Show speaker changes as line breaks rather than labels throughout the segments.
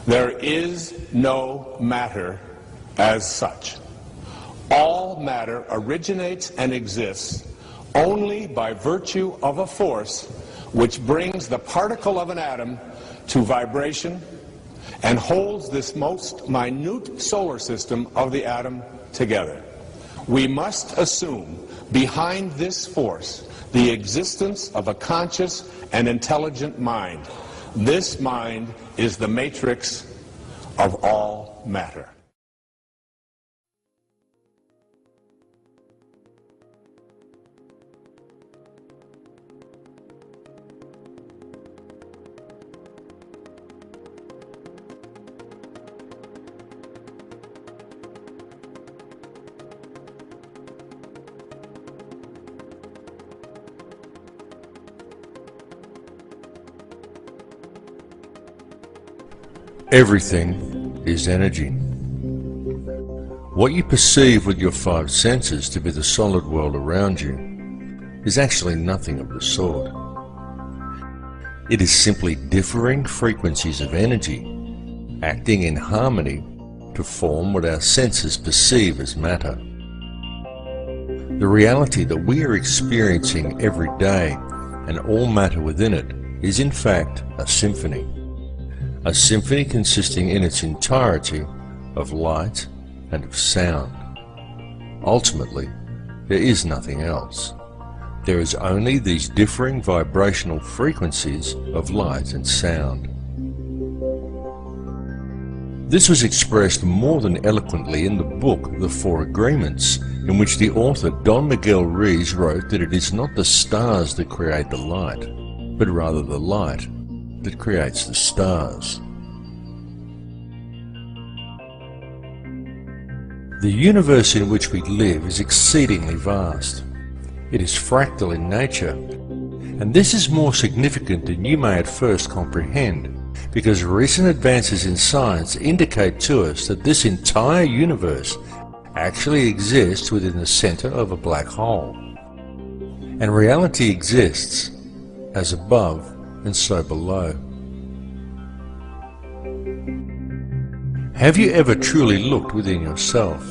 There is no matter as such. All matter originates and exists only by virtue of a force which brings the particle of an atom to vibration and holds this most minute solar system of the atom together. We must assume behind this force the existence of a conscious and intelligent mind. This mind is the matrix of all matter.
Everything is energy. What you perceive with your five senses to be the solid world around you is actually nothing of the sort. It is simply differing frequencies of energy acting in harmony to form what our senses perceive as matter. The reality that we are experiencing every day and all matter within it is in fact a symphony. A symphony consisting in its entirety of light and of sound. Ultimately, there is nothing else. There is only these differing vibrational frequencies of light and sound. This was expressed more than eloquently in the book The Four Agreements, in which the author Don Miguel Ruiz wrote that it is not the stars that create the light, but rather the light that creates the stars. The universe in which we live is exceedingly vast. It is fractal in nature, and this is more significant than you may at first comprehend, because recent advances in science indicate to us that this entire universe actually exists within the center of a black hole. And reality exists as above and so below. Have you ever truly looked within yourself?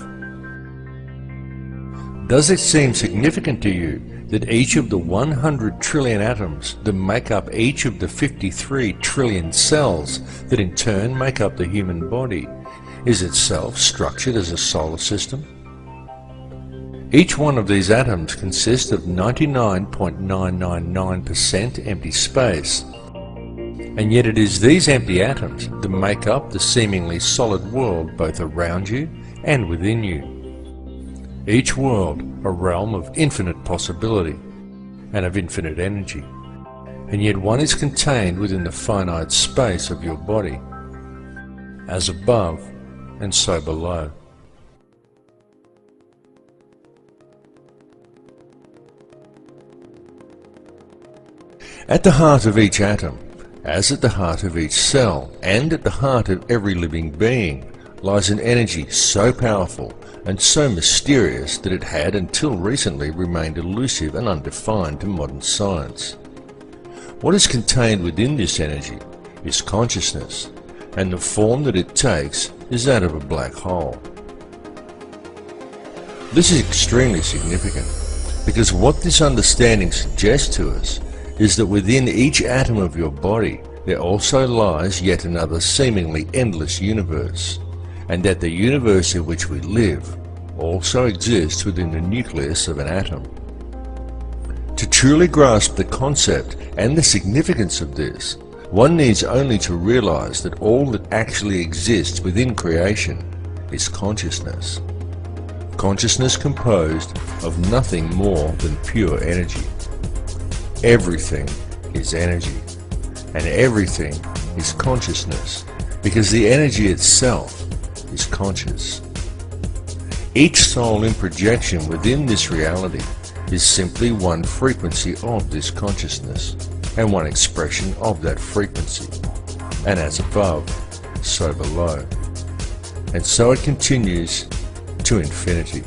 Does it seem significant to you that each of the 100 trillion atoms that make up each of the 53 trillion cells that in turn make up the human body is itself structured as a solar system? Each one of these atoms consists of 99.999% empty space, and yet it is these empty atoms that make up the seemingly solid world both around you and within you. Each world a realm of infinite possibility and of infinite energy, and yet one is contained within the finite space of your body, as above and so below. At the heart of each atom, as at the heart of each cell, and at the heart of every living being, lies an energy so powerful and so mysterious that it had until recently remained elusive and undefined to modern science. What is contained within this energy is consciousness, and the form that it takes is that of a black hole. This is extremely significant, because what this understanding suggests to us is that within each atom of your body there also lies yet another seemingly endless universe, and that the universe in which we live also exists within the nucleus of an atom. To truly grasp the concept and the significance of this, one needs only to realize that all that actually exists within creation is consciousness. Consciousness composed of nothing more than pure energy. Everything is energy, and everything is consciousness, because the energy itself is conscious. Each soul in projection within this reality is simply one frequency of this consciousness, and one expression of that frequency, and as above, so below. And so it continues to infinity.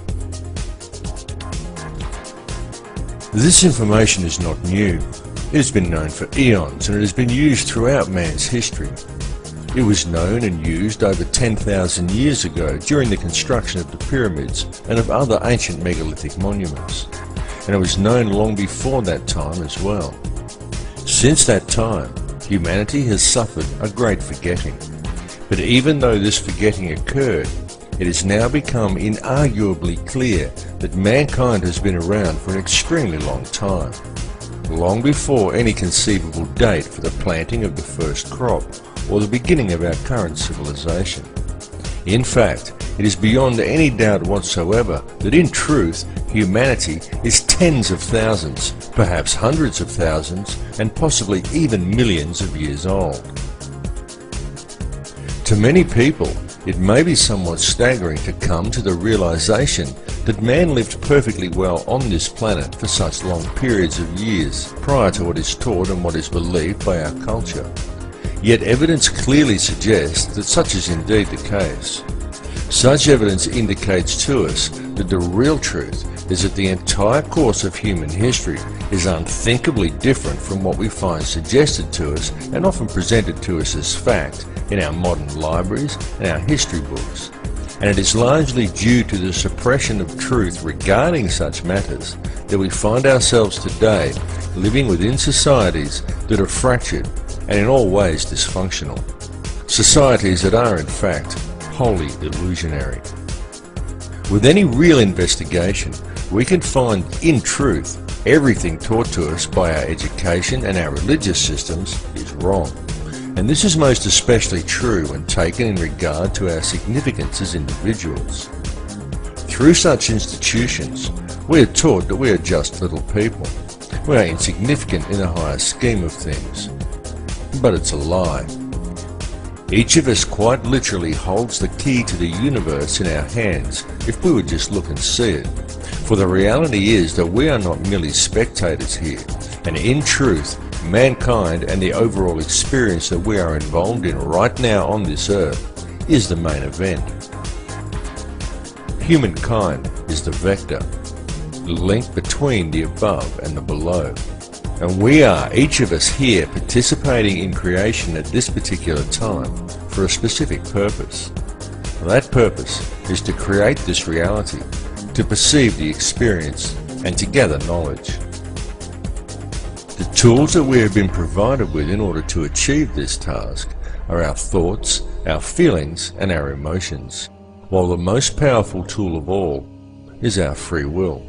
This information is not new. It has been known for eons, and it has been used throughout man's history. It was known and used over 10,000 years ago during the construction of the pyramids and of other ancient megalithic monuments, and it was known long before that time as well. Since that time, humanity has suffered a great forgetting. But even though this forgetting occurred, it has now become inarguably clear that mankind has been around for an extremely long time, long before any conceivable date for the planting of the first crop or the beginning of our current civilization. In fact, it is beyond any doubt whatsoever that in truth, humanity is tens of thousands, perhaps hundreds of thousands, and possibly even millions of years old. To many people, it may be somewhat staggering to come to the realization that man lived perfectly well on this planet for such long periods of years prior to what is taught and what is believed by our culture. Yet evidence clearly suggests that such is indeed the case. Such evidence indicates to us that the real truth is that the entire course of human history is unthinkably different from what we find suggested to us and often presented to us as fact in our modern libraries and our history books. And it is largely due to the suppression of truth regarding such matters that we find ourselves today living within societies that are fractured and in all ways dysfunctional. Societies that are in fact wholly illusionary. With any real investigation, we can find, in truth, everything taught to us by our education and our religious systems is wrong. And this is most especially true when taken in regard to our significance as individuals. Through such institutions, we are taught that we are just little people. We are insignificant in the higher scheme of things. But it's a lie. Each of us quite literally holds the key to the universe in our hands if we would just look and see it. For the reality is that we are not merely spectators here, and in truth, mankind and the overall experience that we are involved in right now on this earth is the main event. Humankind is the vector, the link between the above and the below. And we are, each of us here, participating in creation at this particular time for a specific purpose. That purpose is to create this reality, to perceive the experience, and to gather knowledge. The tools that we have been provided with in order to achieve this task are our thoughts, our feelings, and our emotions, while the most powerful tool of all is our free will.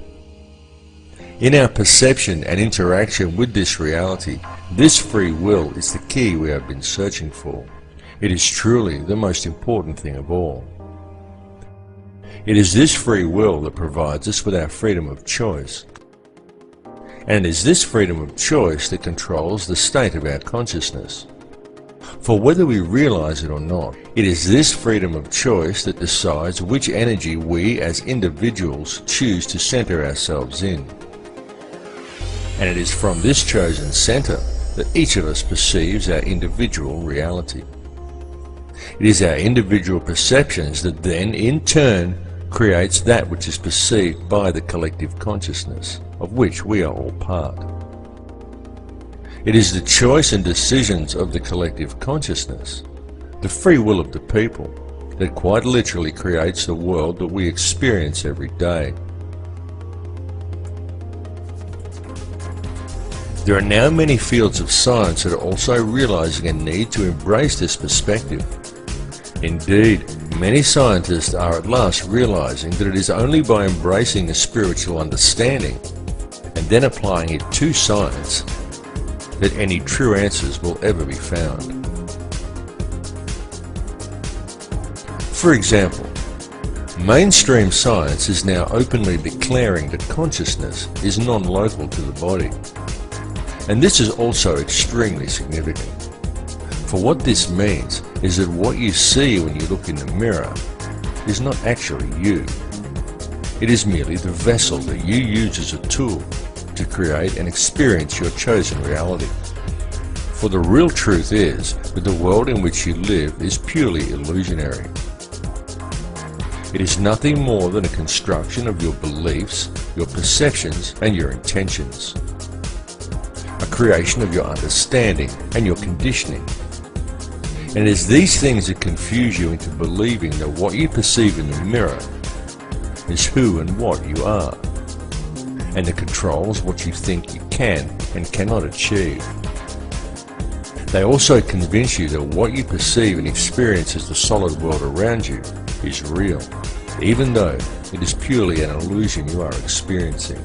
In our perception and interaction with this reality, this free will is the key we have been searching for. It is truly the most important thing of all. It is this free will that provides us with our freedom of choice. And it is this freedom of choice that controls the state of our consciousness. For whether we realize it or not, it is this freedom of choice that decides which energy we as individuals choose to center ourselves in. And it is from this chosen center that each of us perceives our individual reality. It is our individual perceptions that then, in turn, creates that which is perceived by the collective consciousness, of which we are all part. It is the choice and decisions of the collective consciousness, the free will of the people, that quite literally creates the world that we experience every day. There are now many fields of science that are also realizing a need to embrace this perspective. Indeed, many scientists are at last realizing that it is only by embracing a spiritual understanding and then applying it to science that any true answers will ever be found. For example, mainstream science is now openly declaring that consciousness is non-local to the body. And this is also extremely significant. For what this means is that what you see when you look in the mirror is not actually you. It is merely the vessel that you use as a tool to create and experience your chosen reality. For the real truth is that the world in which you live is purely illusionary. It is nothing more than a construction of your beliefs, your perceptions, and your intentions. A creation of your understanding and your conditioning. And it is these things that confuse you into believing that what you perceive in the mirror is who and what you are, and it controls what you think you can and cannot achieve. They also convince you that what you perceive and experience as the solid world around you is real, even though it is purely an illusion you are experiencing.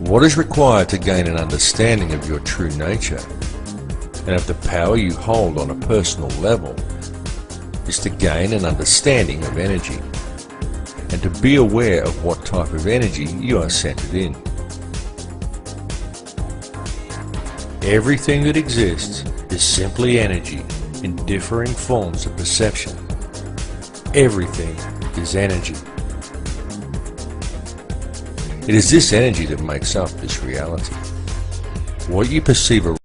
What is required to gain an understanding of your true nature and of the power you hold on a personal level is to gain an understanding of energy and to be aware of what type of energy you are centered in. Everything that exists is simply energy in differing forms of perception. Everything is energy. It is this energy that makes up this reality. What you perceive